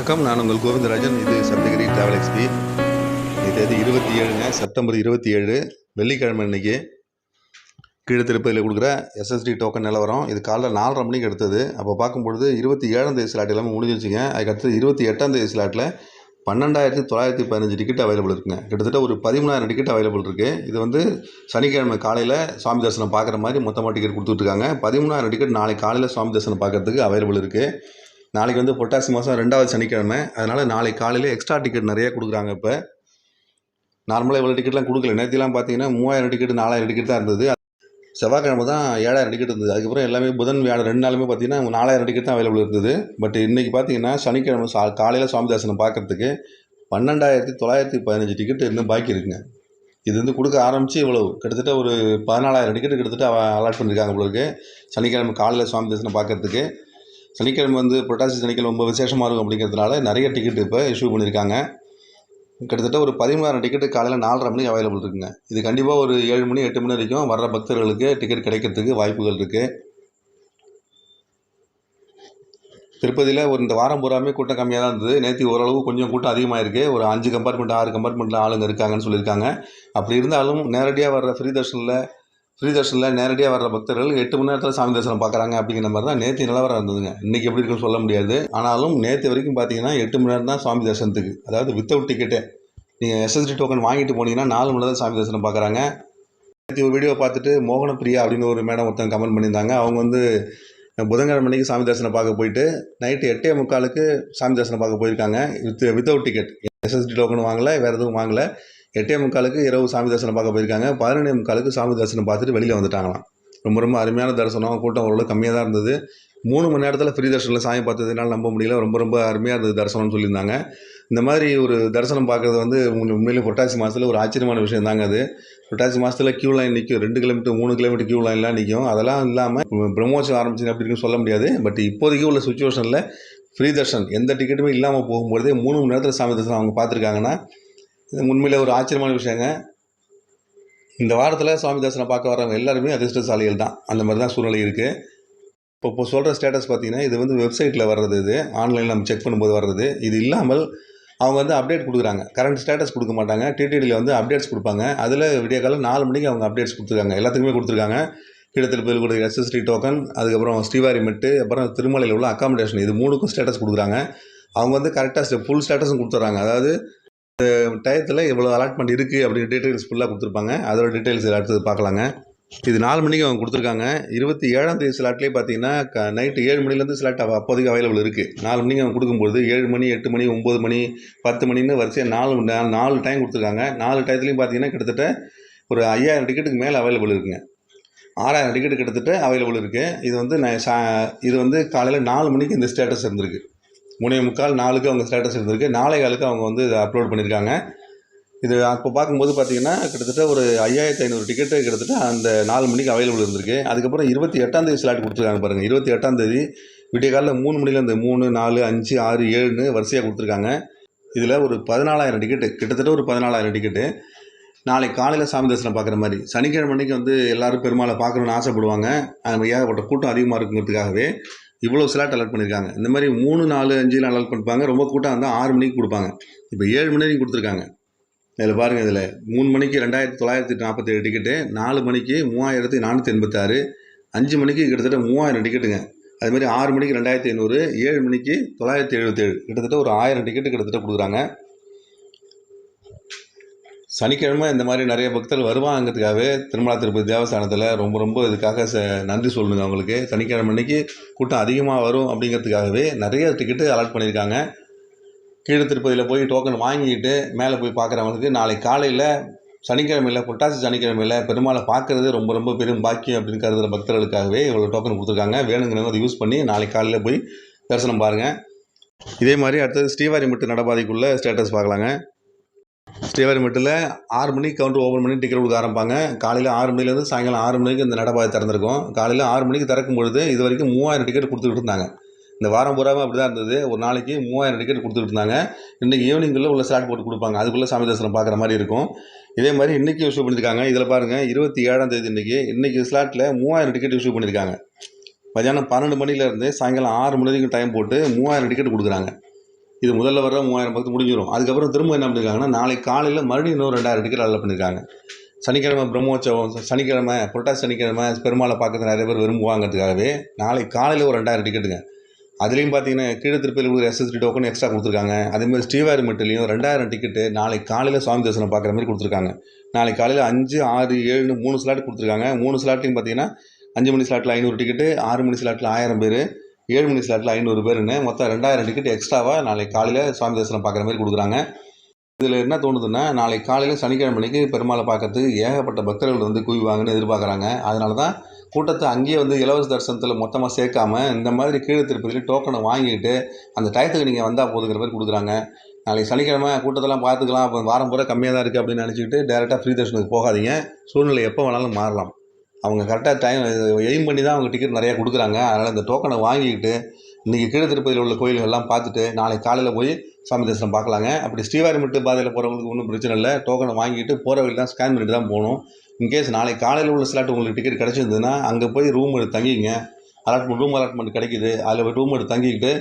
வணக்கம். நான் உங்கள் கோவிந்தராஜன். இது சப்தகிரி டிராவல் எக்ஸ்பி. தேதி 27 செப்டம்பர் 27 வெள்ளிக்கிழமை. இன்னைக்கு கீழே திருப்பதியில் கொடுக்குற எஸ்எஸ்டி டோக்கன் நிலவரம். இது காலைல 4:30 மணிக்கு எடுத்தது. அப்போ பார்க்கும்பொழுது 27 ஸ்லாட் எல்லாமே முடிஞ்சிருச்சுங்க. அதுக்கடுத்து 28 ஸ்லாட்டில் 12,915 டிக்கெட் அவைலபிள் இருக்குங்க. கிட்டத்தட்ட ஒரு 13,000 டிக்கெட் அவைலபிள் இருக்குது. இது வந்து சனிக்கிழமை காலையில் சுவாமி தரிசனம் பார்க்குற மாதிரி மொத்தமாக டிக்கெட் கொடுத்துட்ருக்காங்க. 13,000 டிக்கெட் நாளைக்கு காலையில் சுவாமி தரிசனம் பார்க்குறதுக்கு அவைலபிள் இருக்குது. நாளைக்கு வந்து புரட்டாசி மாதம் 2வது சனிக்கிழமை. அதனால் நாளைக்கு காலையில் எக்ஸ்ட்ரா டிக்கெட் நிறைய கொடுக்குறாங்க. இப்போ நார்மலாக இவ்வளோ டிக்கெட்லாம் கொடுக்கல. நேற்றுலாம் பார்த்தீங்கன்னா 3,000 டிக்கெட் 4,000 டிக்கெட் தான் இருந்தது. செவ்வாய்க்கிழமை தான் 7,000 டிக்கெட் இருந்தது. அதுக்கப்புறம் எல்லாமே புதன் வியாழன் 2 நாளுமே பார்த்தீங்கன்னா 4,000 டிக்கெட் தான் அவைலபிள் இருந்தது. பட் இன்றைக்கி பார்த்தீங்கன்னா சனிக்கிழமை காலையில் சுவாமி தரிசனம் பார்க்குறதுக்கு 12,915 டிக்கெட் இன்னும் பாக்கி இருக்குங்க. இது வந்து கொடுக்க ஆரம்பித்து இவ்வளவு கிட்டத்தட்ட ஒரு 14,000 டிக்கெட் கிட்டத்தட்ட அலாட் பண்ணியிருக்காங்க உங்களுக்கு சனிக்கிழமை காலையில் சுவாமி தரிசனம் பார்க்குறதுக்கு. சனிக்கிழமை வந்து புரட்டாசி சனிக்கிழமை ரொம்ப விசேஷமாக இருக்கும் அப்படிங்கிறதுனால நிறைய டிக்கெட் இப்போ இஷ்யூ பண்ணியிருக்காங்க. கிட்டத்தட்ட ஒரு 13,000 டிக்கெட்டு காலையில் 4:30 மணிக்கு அவைலபிள் இருக்குங்க. இது கண்டிப்பாக ஒரு 7 மணி 8 மணி வரைக்கும் வர்ற பக்தர்களுக்கு டிக்கெட் கிடைக்கிறதுக்கு வாய்ப்புகள் இருக்குது. திருப்பதியில் இந்த வாரம் பூராமே கூட்டம் கம்மியாக தான் இருந்தது. நேற்று ஓரளவு கொஞ்சம் கூட்டம் அதிகமாக இருக்குது. ஒரு 5 கம்பார்ட்மெண்ட் 6 கம்பார்ட்மெண்ட்டில் ஆளுங்க இருக்காங்கன்னு சொல்லியிருக்காங்க. அப்படி இருந்தாலும் நேரடியாக வர்ற ஃப்ரீ தர்ஷனில் நேரடியாக வர்ற பக்தர்கள் 8 மணி நேரத்தில் சாமி தரிசனம் பார்க்குறாங்க அப்படிங்கிற மாதிரி தான் நேற்று நிலவரம் இருந்ததுங்க. இன்றைக்கி எப்படி இருக்குன்னு சொல்ல முடியாது. ஆனாலும் நேற்று வரைக்கும் பார்த்தீங்கன்னா 8 மணி நேரம் தான் சாமி தரிசனத்துக்கு, அதாவது வித்தவுட் டிக்கெட்டே. நீங்கள் எஸ்எஸ்டி டோக்கன் வாங்கிட்டு போனீங்கன்னா 4 மணி நேரம் சாமி தரிசனம் பார்க்குறாங்க. நேற்று ஒரு வீடியோ பார்த்துட்டு மோகன பிரியா அப்படின்னு ஒரு மேடம் ஒருத்தங்க கமெண்ட் பண்ணியிருந்தாங்க. அவங்க வந்து புதன்கிழமை மணிக்கு சாமி தரிசனம் பார்க்க போயிட்டு நைட்டு 8:45 சாமி தரிசனம் பார்க்க போயிருக்காங்க. வித்தவுட் டிக்கெட், எஸ்எஸ்டி டோக்கன் வாங்கலை, வேறு எதுவும் வாங்கலை. 8:45 இரவு சாமி தரிசனம் பார்க்க போயிருக்காங்க. 11:45 சாமி தரிசனம் பார்த்துட்டு வெளியில் வந்துட்டாங்களாம். ரொம்ப அருமையான தரிசனம். கூட்டம் ஓரளவு கம்மியாக தான் இருந்தது. 3 மணி நேரத்தில் ஃப்ரீ தரிசனில் சாமி பார்த்ததுனால நம்ப முடியல. ரொம்ப அருமையாக இருந்தது தரிசனம்னு சொல்லியிருந்தாங்க. இந்த மாதிரி ஒரு தரிசனம் பார்க்குறது வந்து உண்மையிலே புரட்டாசி மாதத்தில் ஒரு ஆச்சரியமான விஷயம் தாங்க. அது புரட்டாசி மாதத்தில் க்யூ லைன் நிற்கும். 2 கிலோமீட்டர் 3 கிலோமீட்டர் க்யூ லைன்லாம் நிற்கும். அதெல்லாம் இல்லாமல் பிரம்மோற்சவம் ஆரம்பிச்சு அப்படி இருக்குன்னு சொல்ல முடியாது. பட் இப்போதைக்கு உள்ள சுச்சுவேஷனில் ஃப்ரீ தர்ஷன் எந்த டிக்கெட்டுமே இல்லாமல் போகும்போதே 3 மணி நேரத்தில் சாமி தரிசனம் அவங்க பார்த்துருக்காங்கன்னா இது உண்மையிலே ஒரு ஆச்சரியமான விஷயங்க. இந்த வாரத்தில் சுவாமி தரிசனம் பார்க்க வரவங்க எல்லாருமே அதிர்ஷ்டசாலிகள் தான். அந்த மாதிரி தான் சூழ்நிலை இருக்குது. இப்போ சொல்கிற ஸ்டேட்டஸ் பார்த்தீங்கன்னா இது வந்து வெப்சைட்டில் வர்றது, இது ஆன்லைனில் நம்ம செக் பண்ணும்போது வர்றது. இது இல்லாமல் அவங்க வந்து அப்டேட் கொடுக்குறாங்க. கரண்ட் ஸ்டேட்டஸ் கொடுக்க மாட்டாங்க. டிடிடியில் வந்து அப்டேட்ஸ் கொடுப்பாங்க. அதில் விடிய காலம் 4 மணிக்கு அவங்க அப்டேட்ஸ் கொடுத்துருக்காங்க. எல்லாத்துக்குமே கொடுத்துருக்காங்க. கீழத்திருப்பதியில் கொடுக்குற எஸ்எஸ்டி டோக்கன், அதுக்கப்புறம் ஸ்ரீவாரிமெட்டு, அப்புறம் திருமலையில் உள்ள அக்காமடேஷன், இது 3க்கும் ஸ்டேட்டஸ் கொடுக்குறாங்க. அவங்க வந்து கரெக்டாக ஃபுல் ஸ்டேட்டஸும் கொடுத்துட்றாங்க. அதாவது டயத்தில் இவ்வளோ அலாட்மெண்ட் இருக்குது அப்படின்னு டீட்டெயில்ஸ் ஃபுல்லாக கொடுத்துருப்பாங்க. அதோட டீட்டெயில்ஸ் அடுத்தது பார்க்கலாங்க. இது 4 மணிக்கு அவங்க கொடுத்துருக்காங்க. 27 ஸ்லாட்லேயே பார்த்தீங்கன்னா நைட்டு 7 மணிலேருந்து ஸ்லாட் அப்போதைக்கு அவைலபிள் இருக்குது. 4 மணிக்கு அவங்க கொடுக்கும்போது 7 மணி 8 மணி 9 மணி 10 மணின்னு வரிசையாக 4 டைம் கொடுத்துருக்காங்க. 4 டயத்துலையும் பார்த்தீங்கன்னா கிட்டத்தட்ட ஒரு 5,000 டிக்கெட்டுக்கு மேலே அவைலபிள் இருக்குங்க. 6,000 டிக்கெட்டு கிட்டத்தட்ட அவைலபிள் இருக்குது. இது வந்து காலையில் 4 மணிக்கு இந்த ஸ்டேட்டஸ் இருந்திருக்கு. 3:45 4க்கு அவங்க ஸ்டேட்டஸ் இருந்திருக்கு. 4:15 அவங்க வந்து இதை அப்லோட் பண்ணியிருக்காங்க. இது அப்போ பார்க்கும்போது பார்த்தீங்கன்னா கிட்டத்தட்ட ஒரு 5,500 டிக்கெட்டு கிட்டத்தட்ட அந்த 4 மணிக்கு அவைலபிள் இருந்திருக்கு. அதுக்கப்புறம் 28 ஸ்லாட் கொடுத்துருக்காங்க பாருங்கள். 28 விடிய காலையில் 3 மணிலேருந்து 3, 4, 5, 6, 7ன்னு வரிசையாக கொடுத்துருக்காங்க. இதில் ஒரு 14,000 டிக்கெட்டு, கிட்டத்தட்ட ஒரு 14,000 டிக்கெட்டு நாளைக்கு காலையில் சாமி தரிசனம் பார்க்குற மாதிரி. சனிக்கிழமை அன்றைக்கி வந்து எல்லோரும் பெருமாளை பார்க்கணுன்னு ஆசைப்படுவாங்க. அது ஏகப்பட்ட கூட்டம் அதிகமாக இருக்குங்கிறதுக்காகவே இவ்வளோ ஸ்லாட் அலாட் பண்ணியிருக்காங்க. இந்த மாதிரி 3, 4, 5 அலாட் பண்ணிப்பாங்க. ரொம்ப கூட்டம் இருந்தால் 6 மணிக்கு கொடுப்பாங்க. இப்போ 7 மணி வரைக்கும் கொடுத்துருக்காங்க. இதில் பாருங்கள், இதில் 3 மணிக்கு 2,947 டிக்கெட்டு, 4 மணிக்கு 3,486, 5 மணிக்கு கிட்டத்தட்ட 3,000 டிக்கெட்டுங்க. அதுமாதிரி 6 மணிக்கு 2,500, 7 மணிக்கு 977, கிட்டத்தட்ட ஒரு 1000 டிக்கெட்டு கிட்டத்தட்ட கொடுக்குறாங்க. சனிக்கிழமை இந்த மாதிரி நிறைய பக்தர்கள் வருவாங்கிறதுக்காகவே திருமலா திருப்பதி தேவஸ்தானத்தில் ரொம்ப இதுக்காக நன்றி சொல்லணுங்க அவங்களுக்கு. சனிக்கிழமை அன்றைக்கி கூட்டம் அதிகமாக வரும் அப்படிங்கிறதுக்காகவே நிறைய டிக்கெட்டு அலாட் பண்ணியிருக்காங்க. கீழே திருப்பதியில் போய் டோக்கன் வாங்கிக்கிட்டு மேலே போய் பார்க்குறவங்களுக்கு நாளைக்கு காலையில் சனிக்கிழமையில் புரட்டாசி சனிக்கிழமையில் பெருமாளை பார்க்குறது ரொம்ப பெரும் பாக்கியம் அப்படின்னு கருதுகிற பக்தர்களுக்காகவே இவ்வளோ டோக்கன் கொடுத்துருக்காங்க. வேணுங்கிறவங்க அதை யூஸ் பண்ணி நாளைக்கு காலையில் போய் தரிசனம் பாருங்கள். இதே மாதிரி அடுத்தது ஸ்ரீவாரிமெட்டு நடபாதைக்குள்ளே ஸ்டேட்டஸ் பார்க்கலாங்க. ஸ்ரீவாரிமெட்டில் 6 மணிக்கு கவுண்டர் ஓப்பன் பண்ணி டிக்கெட் கொடுக்க ஆரம்பிப்பாங்க. காலையில் 6 மணிலேருந்து சாயங்காலம் 6 மணிக்கு இந்த நடபாதை திறந்திருக்கும். காலையில் 6 மணிக்கு திறக்கும் பொழுது இது வரைக்கும் 3,000 டிக்கெட் கொடுத்துக்கிட்டு இருந்தாங்க. இந்த வாரம் பூராமே அப்படி தான் இருந்தது. ஒரு நாளைக்கு 3,000 டிக்கெட் கொடுத்துட்டு இருந்தாங்க. இன்றைக்கி ஈவினிங்குள்ளே உள்ள ஸ்லாட் போட்டு கொடுப்பாங்க. அதுக்குள்ளே சாமி தரிசனம் பார்க்குற மாதிரி இருக்கும். இதே மாதிரி இன்றைக்கி இஷ்யூ பண்ணியிருக்காங்க. இதில் பாருங்கள், 27 இன்றைக்கி ஸ்லாட்டில் 3,000 டிக்கெட் இஷ்யூ பண்ணியிருக்காங்க. மதியானம் 12 மணிலேருந்து சாயங்காலம் 6 மணி வரைக்கும் டைம் போட்டு 3,000 டிக்கெட் கொடுக்குறாங்க. இது முதல்ல வர 3000 பக்து முடிஞ்சிடும். அதுக்கப்புறம் திரும்ப என்ன பண்ணியிருக்காங்கன்னா, நாளைக்கு காலையில் மறுபடியும் இன்னும் 2000 டிக்கெட் அதில் பண்ணியிருக்காங்க. சனிக்கிழமை பிரம்மோற்சவம், சனிக்கிழமை புரட்டாசி சனிக்கிழமை பெருமாளை பார்க்கறது நிறைய பேர் விரும்புவாங்கிறதுக்காகவே நாளைக்கு காலையில் ஒரு 2000 டிக்கெட்டுங்க. அதுலேயும் பார்த்தீங்கன்னா கீழே திருப்பதியில் ஒரு SSD டோக்கன் எக்ஸ்ட்ரா கொடுத்துருக்காங்க. அதேமாதிரி ஸ்ரீவாரிமெட்டிலையும் 2000 டிக்கெட்டு நாளைக்கு காலையில் சுவாமி தரிசனம் பார்க்குற மாதிரி கொடுத்துருக்காங்க. நாளைக்கு காலையில் 5, 6, 7 3 ஸ்லாட் கொடுத்துருக்காங்க. 3 ஸ்லாட்லையும் பார்த்தீங்கன்னா 5 மணி ஸ்லாட்டில் 500 டிக்கெட்டு, 6 மணி ஸ்லாட்டில் 1000 பேர், 7 மணி ஸ்லாட்டில் 500 பேருன்னு மொத்தம் 2000 டிக்கெட் எக்ஸ்ட்ராவாக நாளைக்கு காலையில் சுவாமி தரிசனம் பார்க்குற மாதிரி கொடுக்குறாங்க. இதில் என்ன தோணுதுன்னா, நாளைக்கு காலையில் சனிக்கிழமை அன்னைக்கு பெருமாளை பார்க்கறதுக்கு ஏகப்பட்ட பக்தர்கள் வந்து குவிவாங்கன்னு எதிர்பார்க்குறாங்க. அதனால தான் கூட்டத்தை அங்கேயே வந்து இலவச தரிசனத்தில் மொத்தமாக சேர்க்காம இந்த மாதிரி கீழே திருப்பதியில் டோக்கனை வாங்கிட்டு அந்த டயத்துக்கு நீங்கள் வந்தால் போதுங்கிற மாதிரி கொடுக்குறாங்க. நாளைக்கு சனிக்கிழமை கூட்டத்தெல்லாம் பார்த்துக்கலாம், அப்போ வாரம் பூரா கம்மியாக தான் இருக்குது அப்படின்னு நினச்சிக்கிட்டு டேரெக்டாக ஃப்ரீ தரிசனத்துக்கு போகாதீங்க. சூழ்நிலை எப்போ வேணாலும் மாறலாம். அவங்க கரெக்டாக டைம் எய்ம் பண்ணி தான் அவங்க டிக்கெட் நிறையா கொடுக்குறாங்க. அதனால் இந்த டோக்கனை வாங்கிக்கிட்டு இன்றைக்கி கீழே திருப்பதியில் உள்ள கோயில்கள்லாம் பார்த்துட்டு நாளைக்கு காலையில் போய் சாமி தரிசனம் பார்க்கலாங்க. அப்படி ஸ்ரீவாரிமெட்டு பாதையில் போகிறவங்களுக்கு ஒன்றும் பிரச்சனை இல்லை. டோக்கனை வாங்கிட்டு போகிற வழியெல்லாம் ஸ்கேன் பண்ணிட்டு தான் போகணும். இன்கேஸ் நாளைக்கு காலையில் உள்ள ஸ்லாட் உங்களுக்கு டிக்கெட் கிடச்சிருந்ததுன்னா அங்கே போய் ரூம் எடுத்து தங்கிங்க. ரூம் அலாட்மெண்ட் கிடைக்கிது, அதில் போய் ரூம் எடுத்து தங்கிக்கிட்டு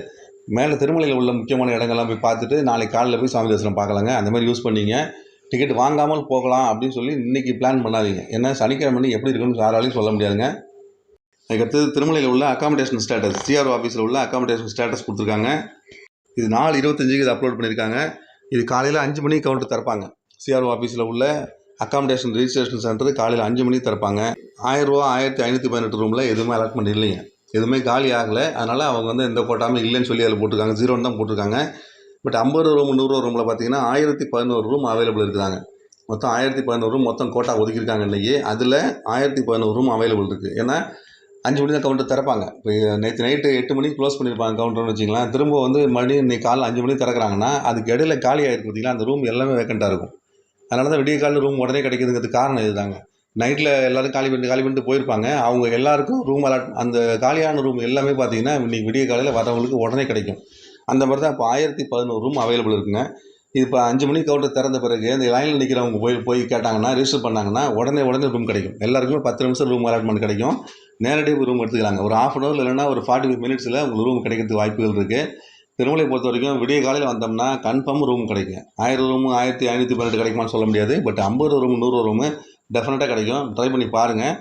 மேலே திருமலையில் உள்ள முக்கியமான இடங்கள்லாம் போய் பார்த்துட்டு நாளைக்கு காலையில் போய் சாமி தரிசனம் பார்க்கலாங்க. அந்த மாதிரி யூஸ் பண்ணிங்க. டிக்கெட் வாங்காமல் போகலாம் அப்படின்னு சொல்லி இன்றைக்கி பிளான் பண்ணாதீங்க. ஏன்னா சனிக்கிழமை எப்படி இருக்குன்னு யாராலையும் சொல்ல முடியாதுங்க. அதுக்கடுத்து திருமலையில் உள்ள அக்காமடேஷன் ஸ்டேட்டஸ், CRO ஆஃபீஸில் உள்ள அக்காமடேஷன் ஸ்டேட்டஸ் கொடுத்துருக்காங்க. இது 4/25 இது அப்லோட் பண்ணியிருக்காங்க. இது காலையில் 5 மணிக்கு கவுண்டர் திறப்பாங்க. CRO ஆஃபீஸில் உள்ள அக்காமடேஷன் ரிஜிஸ்ட்ரேஷன் சென்டர் காலையில் 5 மணிக்கு திறப்பாங்க. 1000 ரூபா 1518 ரூமில் எதுவுமே அலாட்மெண்ட் இல்லைங்க, எதுவுமே காலி ஆகலை. அதனால் அவங்க வந்து எந்த கோட்டாமே இல்லைன்னு சொல்லி அதில் போட்டிருக்காங்க, 0ன்னு தான் போட்டிருக்காங்க. பட் 50 ரூம் 100 ரூமில் பார்த்தீங்கன்னா 1011 ரூம் அவைலபிள் இருக்குதாங்க. மொத்தம் 1011 ரூம் மொத்தம் கோட்டா ஒதுக்கியிருக்காங்க இன்றைக்கி. அதில் 1011 ரூம் அவைலபிள் இருக்குது. ஏன்னா 5 மணி தான் கவுண்டர் திறப்பாங்க. இப்போ நேற்று நைட்டு 8 மணிக்கு க்ளோஸ் பண்ணியிருப்பாங்க கவுண்டர்னு வச்சிங்களேன். திரும்ப வந்து மறுபடியும் இன்றைக்கி காலையில் 5 மணிக்கு திறக்கிறாங்கன்னா அதுக்கு இடையில காலி ஆகிருக்கு பார்த்தீங்களா, அந்த ரூம் எல்லாமே வேக்கண்ட்டாக இருக்கும். அதனால தான் விடிய காலையில் ரூம் உடனே கிடைக்கிறதுங்கிறது காரணம் இதுதாங்க. நைட்டில் எல்லோரும் காலி பண்ணிட்டு போயிருப்பாங்க. அவங்க எல்லாருக்கும் ரூம் அந்த காலியான ரூம் எல்லாமே பார்த்தீங்கன்னா இன்றைக்கி விடிய காலையில் வரவங்களுக்கு உடனே கிடைக்கும். அந்த மாதிரி தான் இப்போ 1011 ரூம் அவைலபிள் இருக்குங்க. இது இப்போ 5 மணிக்கு கவுண்டர் திறந்த பிறகு இந்த லைனில் நிற்கிறவங்க போய் கேட்டாங்கன்னா, ரிஜிஸ்டர் பண்ணாங்கன்னா உடனே ரூம் கிடைக்கும். எல்லாருக்குமே 10 நிமிஷம் ரூம் அலாட்மெண்ட் கிடைக்கும். நேரடியாக ரூம் எடுத்துக்கிறாங்க. ஒரு 1/2 hour இல்லைன்னா ஒரு 45 minutesல உங்களுக்கு ரூம் கிடைக்கிறதுக்கு வாய்ப்புகள் இருக்குது. திருமலை பொறுத்த வரைக்கும் விடிய காலையில் வந்தோம்னா கன்ஃபார்ம் ரூம் கிடைக்கும். 1000 ரூமு 1518 கிடைக்குமான்னு சொல்ல முடியாது. பட் 50 ரூம் 100 ரூமு டெஃபினட்டாக கிடைக்கும். ட்ரை பண்ணி பாருங்கள்.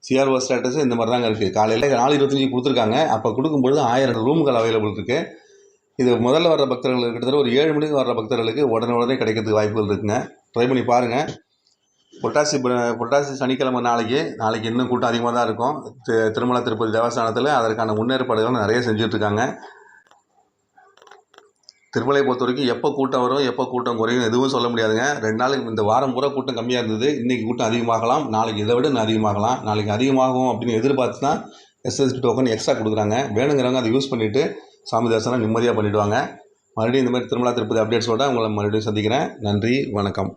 CRO ஸ்டேட்டஸ் இந்த மாதிரி தாங்க இருக்குது. காலையில் 4:25 கொடுத்துருக்காங்க. அப்போ கொடுக்கும்பொழுது 1000 ரூம்கள் அவைலபிள் இருக்குது. இது முதல்ல வர்ற பக்தர்களுக்கு கிட்டத்தட்ட ஒரு 7 மணிக்கு வர்ற பக்தர்களுக்கு உடனே கிடைக்கிறதுக்கு வாய்ப்புகள் இருக்குங்க. ட்ரை பண்ணி பாருங்கள். புரட்டாசி சனிக்கிழமை நாளைக்கு இன்னும் கூட்டம் அதிகமாக தான் இருக்கும். திருமலை திருப்பதி தேவஸ்தானத்தில் அதற்கான முன்னேற்பாடுகள் நிறைய செஞ்சுட்ருக்காங்க. திருமலையை பொறுத்த வரைக்கும் எப்போ கூட்டம் வரும் எப்போ கூட்டம் குறையும் எதுவும் சொல்ல முடியாதுங்க. 2 நாளுக்கு இந்த வாரம் பூரா கூட்டம் கம்மியாக இருந்தது. இன்றைக்கி கூட்டம் அதிகமாகலாம், நாளைக்கு இதை விட அதிகமாகலாம். நாளைக்கு அதிகமாகும் அப்படின்னு எதிர்பார்த்து தான் SSD டோக்கன் எக்ஸ்ட்ரா கொடுக்குறாங்க. வேணுங்கிறவங்க அதை யூஸ் பண்ணிவிட்டு சாமி தரிசனம் நிம்மதியாக பண்ணிவிடுவாங்க. மறுபடியும் இந்த மாதிரி திருமலா திருப்பதி அப்டேட்ஸோடு உங்களை மறுபடியும் சந்திக்கிறேன். நன்றி, வணக்கம்.